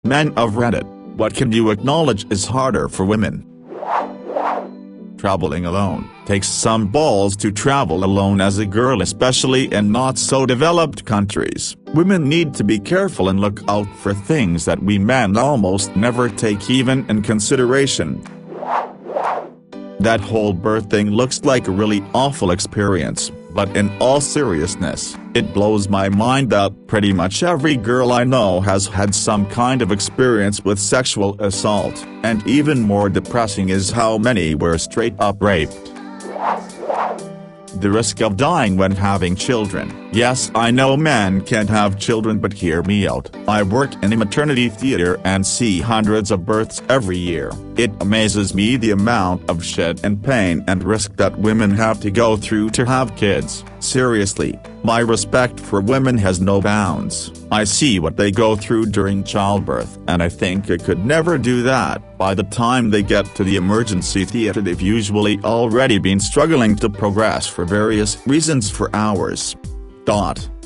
Men of Reddit, what can you acknowledge is harder for women? Traveling alone. Takes some balls to travel alone as a girl, especially in not-so-developed countries. Women need to be careful and look out for things that we men almost never take even in consideration. That whole birth thing looks like a really awful experience, but in all seriousness, it blows my mind that pretty much every girl I know has had some kind of experience with sexual assault, and even more depressing is how many were straight up raped. The risk of dying when having children. Yes, I know men can't have children, but hear me out. I work in a maternity theater and see hundreds of births every year. It amazes me the amount of shit and pain and risk that women have to go through to have kids. Seriously, my respect for women has no bounds. I see what they go through during childbirth, and I think I could never do that. By the time they get to the emergency theater, they've usually already been struggling to progress for various reasons for hours.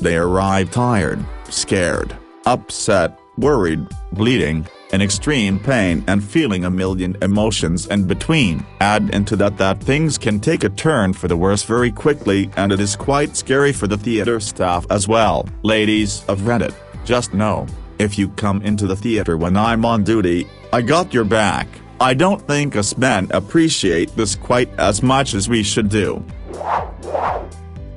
They arrive tired, scared, upset, worried, bleeding, in extreme pain and feeling a million emotions in between. Add into that things can take a turn for the worse very quickly, and it is quite scary for the theater staff as well. Ladies of Reddit, just know, if you come into the theater when I'm on duty, I got your back. I don't think us men appreciate this quite as much as we should do.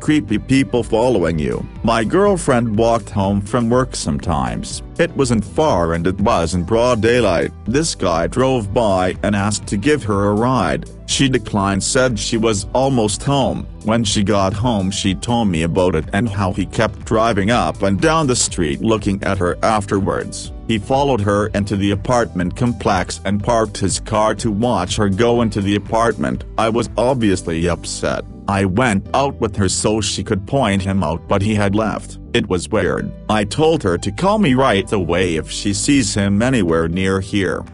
Creepy people following you. My girlfriend walked home from work sometimes. It wasn't far and it was in broad daylight. This guy drove by and asked to give her a ride. She declined, said she was almost home. When she got home, she told me about it and how he kept driving up and down the street looking at her afterwards. He followed her into the apartment complex and parked his car to watch her go into the apartment. I was obviously upset. I went out with her so she could point him out, but he had left. It was weird. I told her to call me right away if she sees him anywhere near here.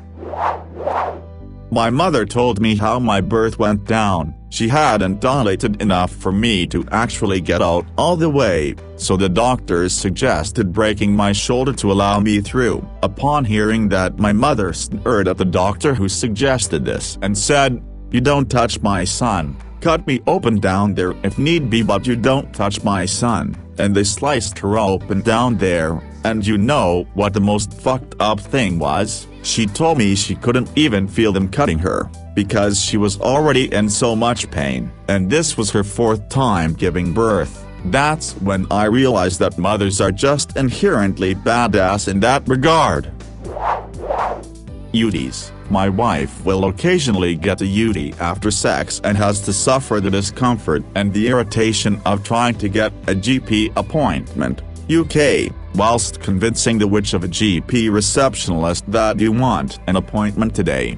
My mother told me how my birth went down. She hadn't dilated enough for me to actually get out all the way, so the doctors suggested breaking my shoulder to allow me through. Upon hearing that, my mother sneered at the doctor who suggested this and said, "You don't touch my son. Cut me open down there if need be, but you don't touch my son." And they sliced her open down there, and you know what the most fucked up thing was? She told me she couldn't even feel them cutting her, because she was already in so much pain, and this was her 4th time giving birth. That's when I realized that mothers are just inherently badass in that regard. UTIs. My wife will occasionally get a UTI after sex and has to suffer the discomfort and the irritation of trying to get a GP appointment. UK, whilst convincing the witch of a GP receptionist that you want an appointment today.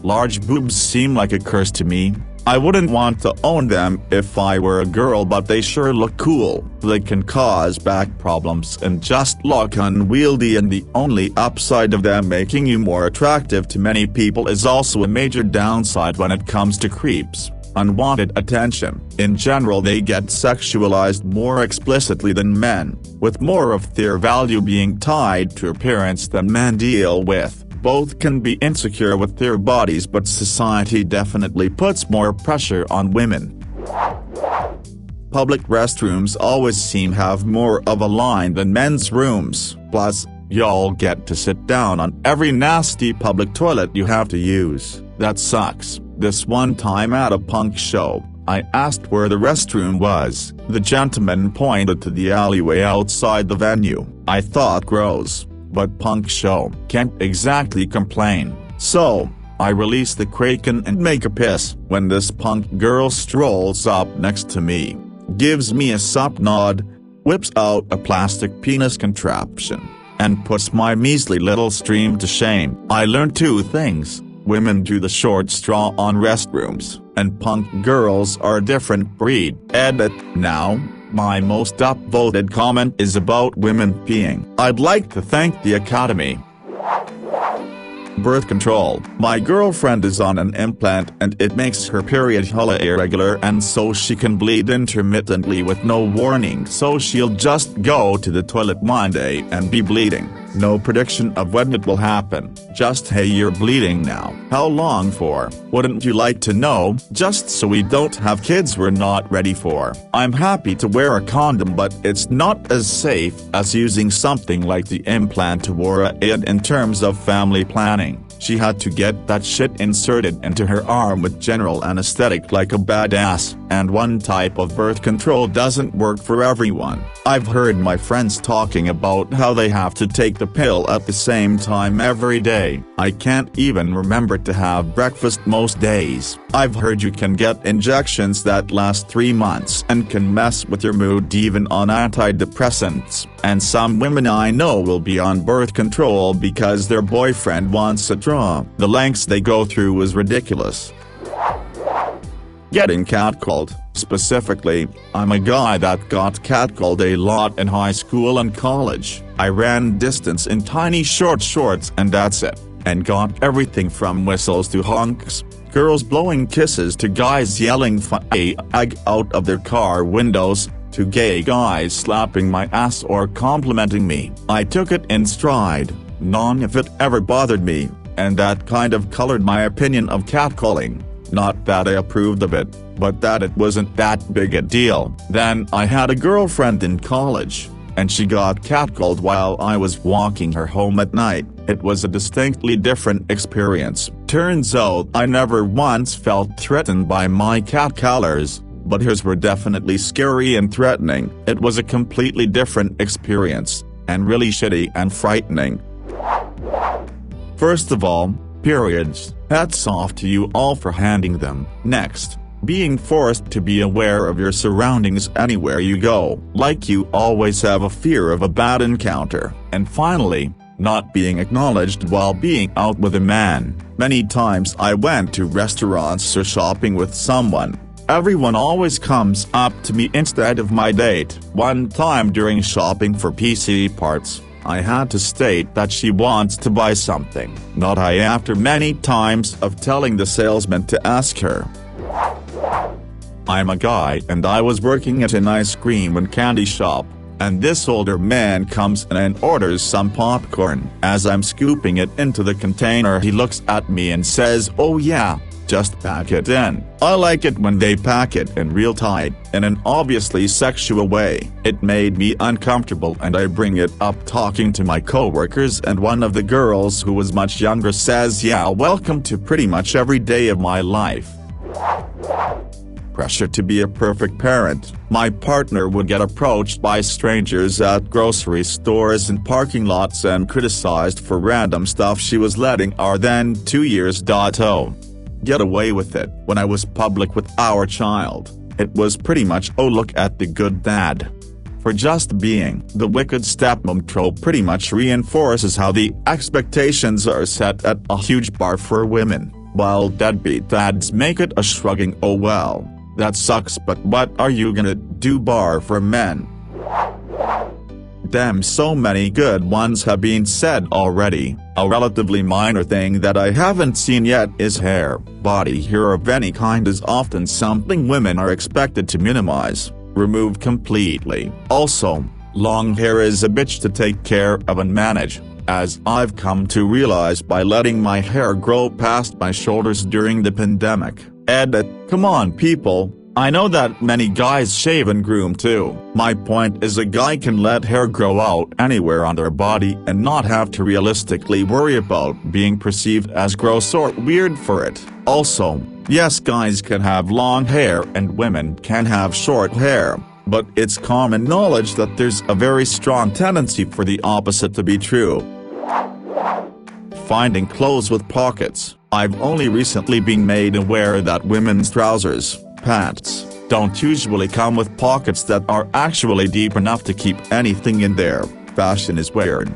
Large boobs seem like a curse to me. I wouldn't want to own them if I were a girl, but they sure look cool. They can cause back problems and just look unwieldy, and the only upside of them making you more attractive to many people is also a major downside when it comes to creeps. Unwanted attention. In general, they get sexualized more explicitly than men, with more of their value being tied to appearance than men deal with. Both can be insecure with their bodies, but society definitely puts more pressure on women. Public restrooms always seem have more of a line than men's rooms. Plus, y'all get to sit down on every nasty public toilet you have to use. That sucks. This one time at a punk show, I asked where the restroom was. The gentleman pointed to the alleyway outside the venue. I thought gross, but punk show can't exactly complain. So, I release the kraken and make a piss. When this punk girl strolls up next to me, gives me a sup nod, whips out a plastic penis contraption, and puts my measly little stream to shame. I learned 2 things. Women do the short straw on restrooms, and punk girls are a different breed. Edit. Now, my most upvoted comment is about women peeing. I'd like to thank the Academy. Birth control. My girlfriend is on an implant and it makes her period hella irregular, and so she can bleed intermittently with no warning, so she'll just go to the toilet one day and be bleeding. No prediction of when it will happen, just hey, you're bleeding now. How long for? Wouldn't you like to know? Just so we don't have kids we're not ready for. I'm happy to wear a condom, but it's not as safe as using something like the implant to wear it in terms of family planning. She had to get that shit inserted into her arm with general anesthetic like a badass, and one type of birth control doesn't work for everyone. I've heard my friends talking about how they have to take the pill at the same time every day. I can't even remember to have breakfast most days. I've heard you can get injections that last 3 months and can mess with your mood even on antidepressants, and some women I know will be on birth control because their boyfriend wants a draw. The lengths they go through is ridiculous. Getting catcalled. Specifically, I'm a guy that got catcalled a lot in high school and college. I ran distance in tiny short shorts and that's it, and got everything from whistles to honks, girls blowing kisses to guys yelling "f***ag" out of their car windows, to gay guys slapping my ass or complimenting me. I took it in stride, none of it ever bothered me, and that kind of colored my opinion of catcalling. Not that I approved of it, but that it wasn't that big a deal. Then I had a girlfriend in college, and she got catcalled while I was walking her home at night. It was a distinctly different experience. Turns out I never once felt threatened by my catcallers, but hers were definitely scary and threatening. It was a completely different experience, and really shitty and frightening. First of all, periods. Hats off to you all for handing them. Next, being forced to be aware of your surroundings anywhere you go, like you always have a fear of a bad encounter. And finally, not being acknowledged while being out with a man. Many times I went to restaurants or shopping with someone. Everyone always comes up to me instead of my date. One time during shopping for PC parts, I had to state that she wants to buy something, not I, after many times of telling the salesman to ask her. I'm a guy and I was working at an ice cream and candy shop, and this older man comes in and orders some popcorn. As I'm scooping it into the container, he looks at me and says, "Oh yeah, just pack it in." I like it when they pack it in real tight, in an obviously sexual way. It made me uncomfortable and I bring it up talking to my coworkers, and one of the girls who was much younger says, "Yeah, welcome to pretty much every day of my life." Pressure to be a perfect parent. My partner would get approached by strangers at grocery stores and parking lots and criticized for random stuff she was letting our then 2 years old get away with it. When I was public with our child, it was pretty much, "Oh, look at the good dad." For just being the wicked stepmom trope pretty much reinforces how the expectations are set at a huge bar for women, while deadbeat dads make it a shrugging "oh well, that sucks but what are you gonna do" bar for men. Damn, so many good ones have been said already. A relatively minor thing that I haven't seen yet is hair. Body hair of any kind is often something women are expected to minimize, remove completely. Also, long hair is a bitch to take care of and manage, as I've come to realize by letting my hair grow past my shoulders during the pandemic. Come on people, I know that many guys shave and groom too. My point is, a guy can let hair grow out anywhere on their body and not have to realistically worry about being perceived as gross or weird for it. Also, yes, guys can have long hair and women can have short hair, but it's common knowledge that there's a very strong tendency for the opposite to be true. Finding clothes with pockets. I've only recently been made aware that women's trousers, pants, don't usually come with pockets that are actually deep enough to keep anything in there. Fashion is weird.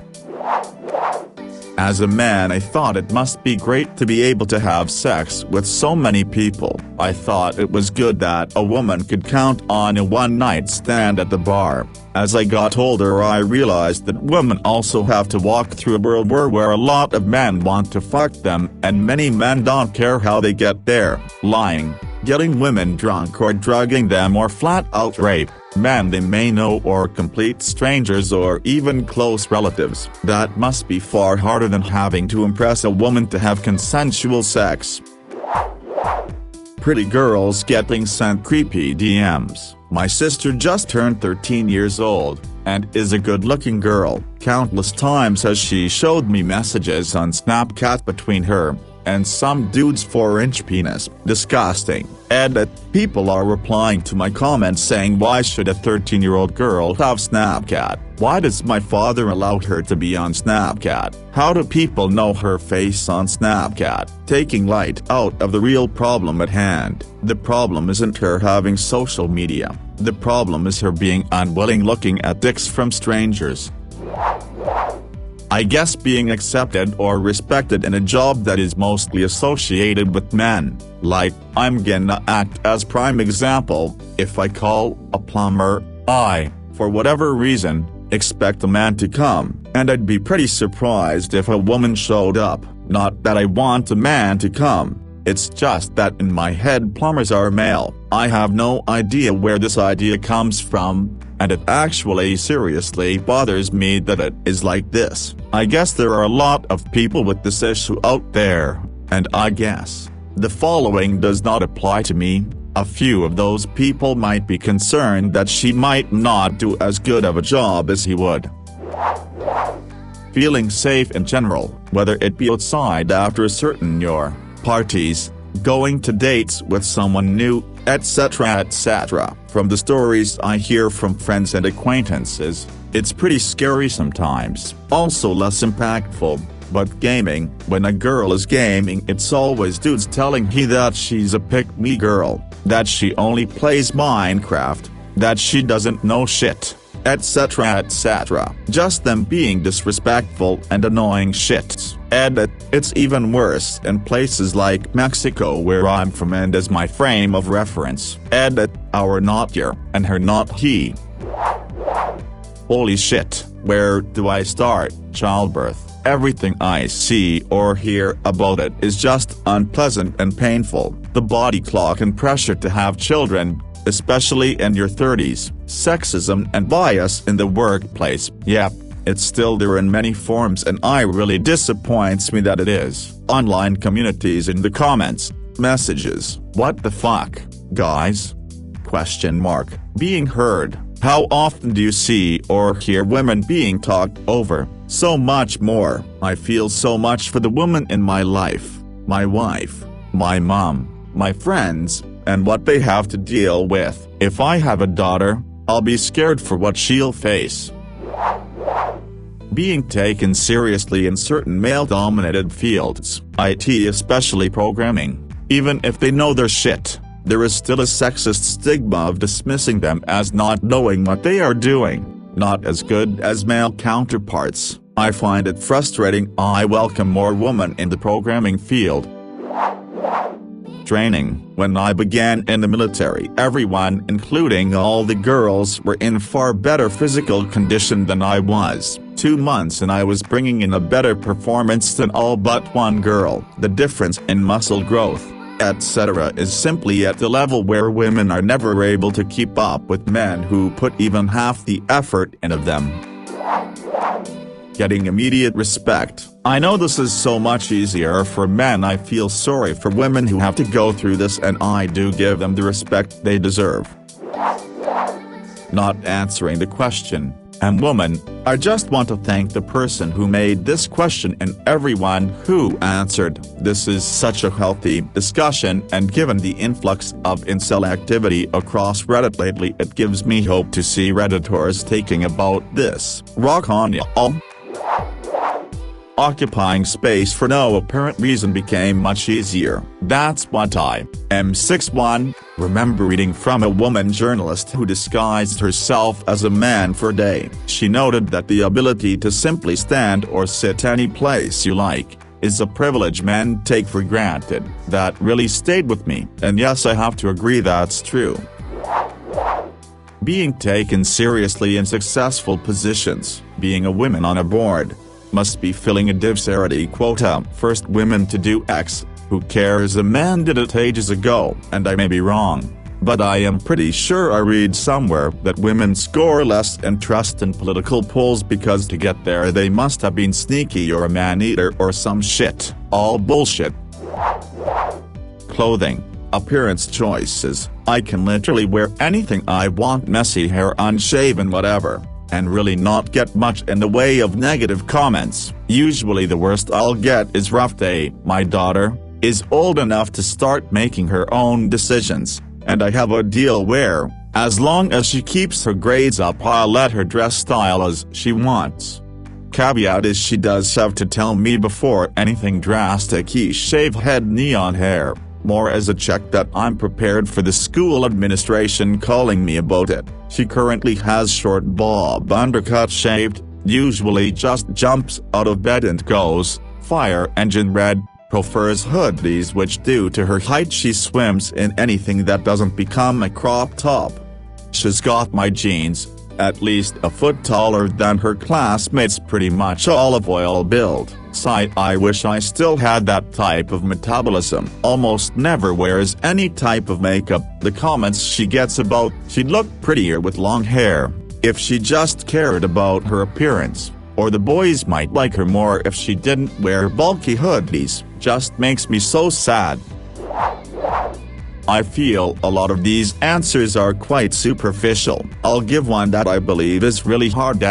As a man, I thought it must be great to be able to have sex with so many people. I thought it was good that a woman could count on a one-night stand at the bar. As I got older, I realized that women also have to walk through a world where a lot of men want to fuck them, and many men don't care how they get there. Lying, getting women drunk or drugging them, or flat-out rape. Men they may know or complete strangers or even close relatives. That must be far harder than having to impress a woman to have consensual sex. Pretty girls getting sent creepy DMs. My sister just turned 13 years old, and is a good-looking girl. Countless times has she showed me messages on Snapchat between her and some dude's 4-inch penis. Disgusting. Edit. People are replying to my comments saying, why should a 13-year-old girl have Snapchat? Why does my father allow her to be on Snapchat? How do people know her face on Snapchat? Taking light out of the real problem at hand. The problem isn't her having social media. The problem is her being unwilling looking at dicks from strangers. I guess being accepted or respected in a job that is mostly associated with men. Like, I'm gonna act as prime example, if I call a plumber, I, for whatever reason, expect a man to come, and I'd be pretty surprised if a woman showed up. Not that I want a man to come, it's just that in my head plumbers are male. I have no idea where this idea comes from, and it actually seriously bothers me that it is like this. I guess there are a lot of people with this issue out there, and I guess the following does not apply to me. A few of those people might be concerned that she might not do as good of a job as he would. Feeling safe in general, whether it be outside after certain your parties, going to dates with someone new, etc. etc. From the stories I hear from friends and acquaintances, it's pretty scary sometimes. Also less impactful, but gaming. When a girl is gaming, it's always dudes telling he that she's a pick-me girl, that she only plays Minecraft, that she doesn't know shit, etc. etc. Just them being disrespectful and annoying shits. Edit. It's even worse in places like Mexico where I'm from and as my frame of reference. Edit. Our not here, and her not he. Holy shit, where do I start? Childbirth. Everything I see or hear about it is just unpleasant and painful. The body clock and pressure to have children, especially in your 30s, sexism and bias in the workplace. Yep, it's still there in many forms, and it really disappoints me that it is. Online communities in the comments, messages, what the fuck, guys? Question mark. Being heard. How often do you see or hear women being talked over? So much more. I feel so much for the women in my life, my wife, my mom, my friends, and what they have to deal with. If I have a daughter, I'll be scared for what she'll face. Being taken seriously in certain male-dominated fields, IT especially programming, even if they know their shit, there is still a sexist stigma of dismissing them as not knowing what they are doing, not as good as male counterparts. I find it frustrating. I welcome more women in the programming field. Training. When I began in the military, everyone, including all the girls, were in far better physical condition than I was. 2 months and I was bringing in a better performance than all but one girl. The difference in muscle growth, etc. is simply at the level where women are never able to keep up with men who put even half the effort into them. Getting immediate respect. I know this is so much easier for men. I feel sorry for women who have to go through this, and I do give them the respect they deserve. Not answering the question. And woman, I just want to thank the person who made this question and everyone who answered. This is such a healthy discussion, and given the influx of incel activity across Reddit lately, it gives me hope to see Redditors taking about this. Rock on y'all. Occupying space for no apparent reason became much easier. That's what I M61 remember reading from a woman journalist who disguised herself as a man for a day. She noted that the ability to simply stand or sit any place you like is a privilege men take for granted. That really stayed with me, and yes, I have to agree that's true. Being taken seriously in successful positions. Being a woman on a board must be filling a diversity quota. First women to do X. Who cares? A man did it ages ago, and I may be wrong. But I am pretty sure I read somewhere that women score less in trust in political polls because to get there they must have been sneaky or a man-eater or some shit. All bullshit. Clothing. Appearance choices. I can literally wear anything I want, messy hair, unshaven, whatever, and really not get much in the way of negative comments. Usually the worst I'll get is rough day. My daughter is old enough to start making her own decisions, and I have a deal where, as long as she keeps her grades up, I'll let her dress style as she wants. Caveat is she does have to tell me before anything drastic, shave head, neon hair, more as a check that I'm prepared for the school administration calling me about it. She currently has short bob undercut shaved, usually just jumps out of bed and goes, fire engine red, prefers hoodies which due to her height she swims in anything that doesn't become a crop top. She's got my jeans, at least a foot taller than her classmates, pretty much olive oil build. Side, I wish I still had that type of metabolism. Almost never wears any type of makeup. The comments she gets about she'd look prettier with long hair if she just cared about her appearance, or the boys might like her more if she didn't wear bulky hoodies, just makes me so sad. I feel a lot of these answers are quite superficial. I'll give one that I believe is really hard.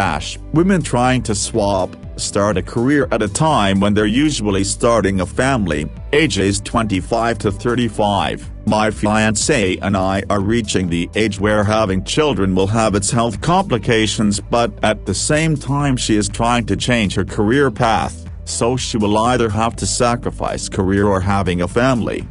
Women trying to start a career at a time when they're usually starting a family, ages 25 to 35. My fiancé and I are reaching the age where having children will have its health complications, but at the same time she is trying to change her career path, so she will either have to sacrifice career or having a family.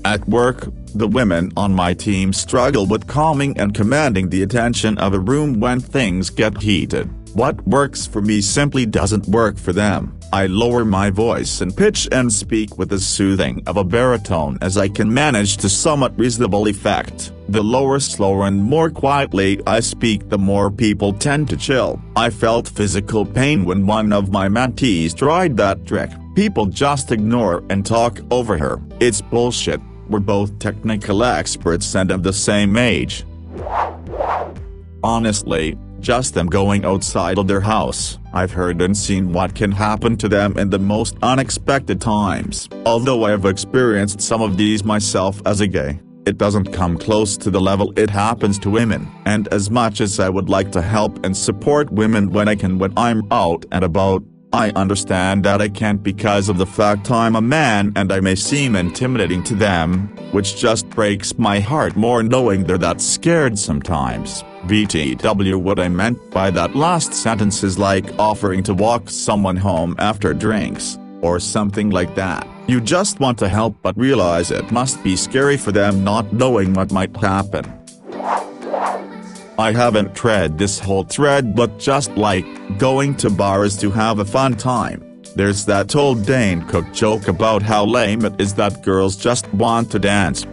At work, the women on my team struggle with calming and commanding the attention of a room when things get heated. What works for me simply doesn't work for them. I lower my voice and pitch and speak with as soothing of a baritone as I can manage to somewhat reasonable effect. The lower, slower and more quietly I speak, the more people tend to chill. I felt physical pain when one of my mentees tried that trick. People just ignore and talk over her. It's bullshit. We're both technical experts and of the same age. Honestly, just them going outside of their house, I've heard and seen what can happen to them in the most unexpected times. Although I've experienced some of these myself as a gay, it doesn't come close to the level it happens to women. And as much as I would like to help and support women when I can, when I'm out and about, I understand that I can't because of the fact I'm a man and I may seem intimidating to them, which just breaks my heart more knowing they're that scared sometimes. BTW, what I meant by that last sentence is like offering to walk someone home after drinks, or something like that. You just want to help but realize it must be scary for them not knowing what might happen. I haven't read this whole thread, but just like going to bars to have a fun time, there's that old Dane Cook joke about how lame it is that girls just want to dance.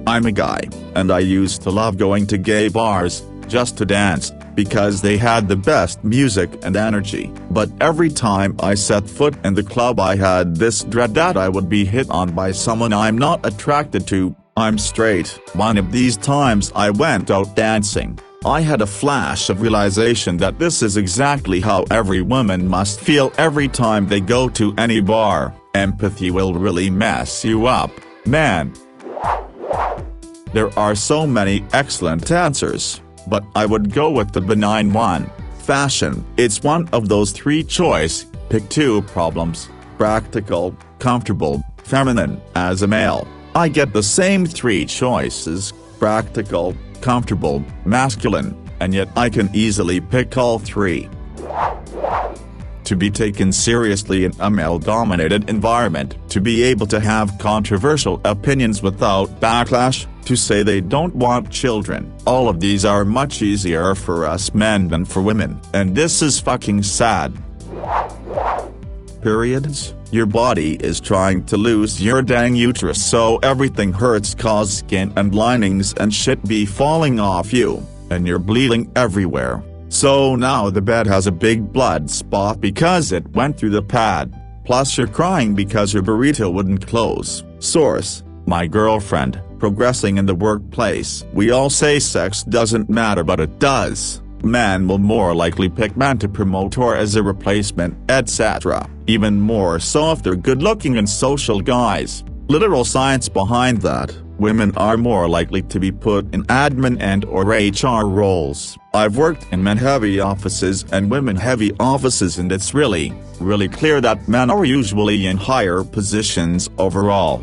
I'm a guy, and I used to love going to gay bars, just to dance, because they had the best music and energy. But every time I set foot in the club I had this dread that I would be hit on by someone I'm not attracted to. I'm straight. One of these times I went out dancing, I had a flash of realization that this is exactly how every woman must feel every time they go to any bar. Empathy will really mess you up, man. There are so many excellent answers, but I would go with the benign one. Fashion. It's one of those three choice, pick two problems: practical, comfortable, feminine. As a male, I get the same three choices: practical, comfortable, masculine, and yet I can easily pick all three. To be taken seriously in a male-dominated environment, to be able to have controversial opinions without backlash, to say they don't want children, all of these are much easier for us men than for women, and this is fucking sad. Periods. Your body is trying to lose your dang uterus, so everything hurts cause skin and linings and shit be falling off you, and you're bleeding everywhere. So now the bed has a big blood spot because it went through the pad, plus you're crying because your burrito wouldn't close. Source: my girlfriend, progressing in the workplace. We all say sex doesn't matter, but it does. Men will more likely pick man to promote or as a replacement, etc. Even more so if they're good-looking and social guys. Literal science behind that. Women are more likely to be put in admin and/or HR roles. I've worked in men-heavy offices and women-heavy offices, and it's really clear that men are usually in higher positions overall.